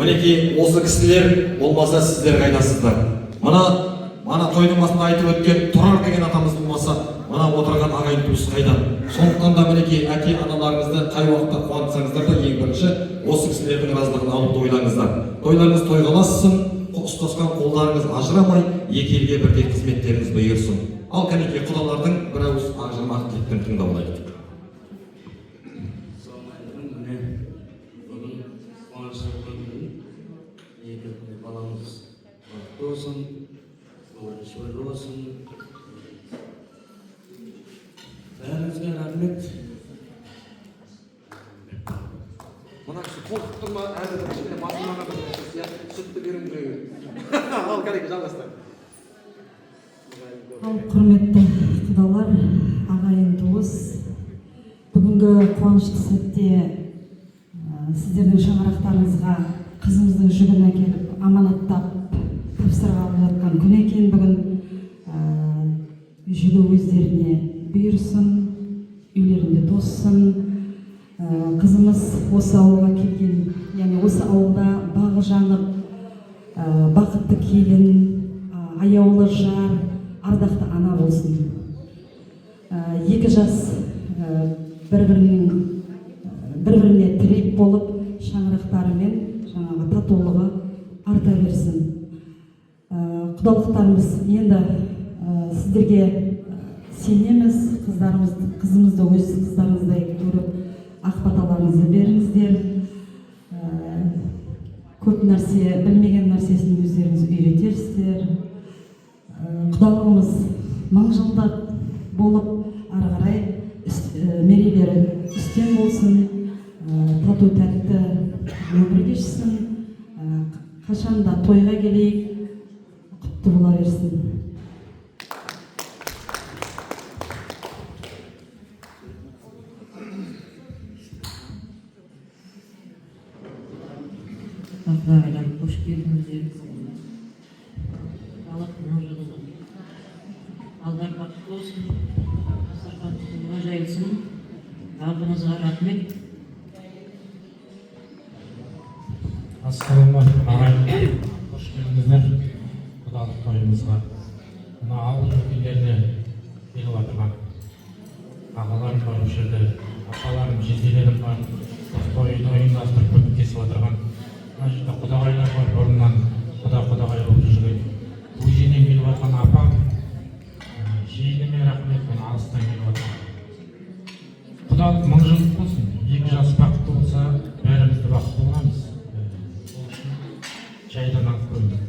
мінекей осы кісілер болмаса сіздер қайдасыздар. Мана тойдың басында айтып өткен Тұрар деген атамыз болмаса, мына отырған ағайын туыс қайдан? Сондықтан да мінекей әке аналарыңызды қай уақытта қуантсаңыздар да ең бірінші осы кісілердің разылығын алып тойлаңыздар. Тойларыңыз тойғалассын, ұстасқан қолдарыңыз ажырамай, екі елге бірдей қызметтеріңіз бұйырсын. Ал кәнекей құдалардың бір ауыз ажырмақ тілектерін тыңдап алайық. Бәріңізге рахмет. Мына кісі қолтық тұрма, әрі бір кішкене басылмаға бір сүтті беруім керек. Ал кәнекей жалғастыр. Ал құрметті құдалар, ағайын туыс, бүгінгі қуанышты сәтте сіздердің шаңырақтарыңызға қызымыздың жүгін әкеліп аманаттап тапсырғалы жатқан күн екен. Бүгін жүгі өздеріне бұйырсын, үйлерінде тоссын. Қызымыз осы ауылға келген, яғни осы ауылда бағы жанып, бақытты келін, аяулы жар, ардақты ана болсын. Екі жас бір-біріне тірек болып, шаңырақтарымен жаңағы татулығы арта берсін. Құдалықтарымыз енді сіздерге сенеміз, қызымызды өз қыздарыңыздай көріп, ақ баталарыңызды беріңіздер. Көп нәрсе, білмеген нәрсесін өздеріңіз үйретерсіздер. Құдалығымыз мың жылдық болып, ары қарай мерейлері үстем болсын, тату тәтті өмір кешсін. Қашанда тойға келейік, құтты бола берсін. Ағайындар, қош келдіңіздер. Алып нұрлы алдар бақытты болсын, дастархан тұтуға жайылсын. Алдыңызға рахмет. Ассалаумағалейкум ағайын, қош келдіңіздер құдалық тойымызға. Мына ауыл өкілдеріне келіп отырған ағаларым бар, осы жерде апаларым, жезделерім бар, тойды ұйымдастырып көмектесіп отырған мына жерде құдағайлар бар, бұрыннан құдағай болып жүрген өзеннен келіп жатқан апам, жиеніме рахмет, мен алыстан келіп жатқан. Құдалық мың жылдық болсын, екі жас бақытты болса, бәріміз де бақытты боламыз. Ол үшін жайдан алып қойыңыз.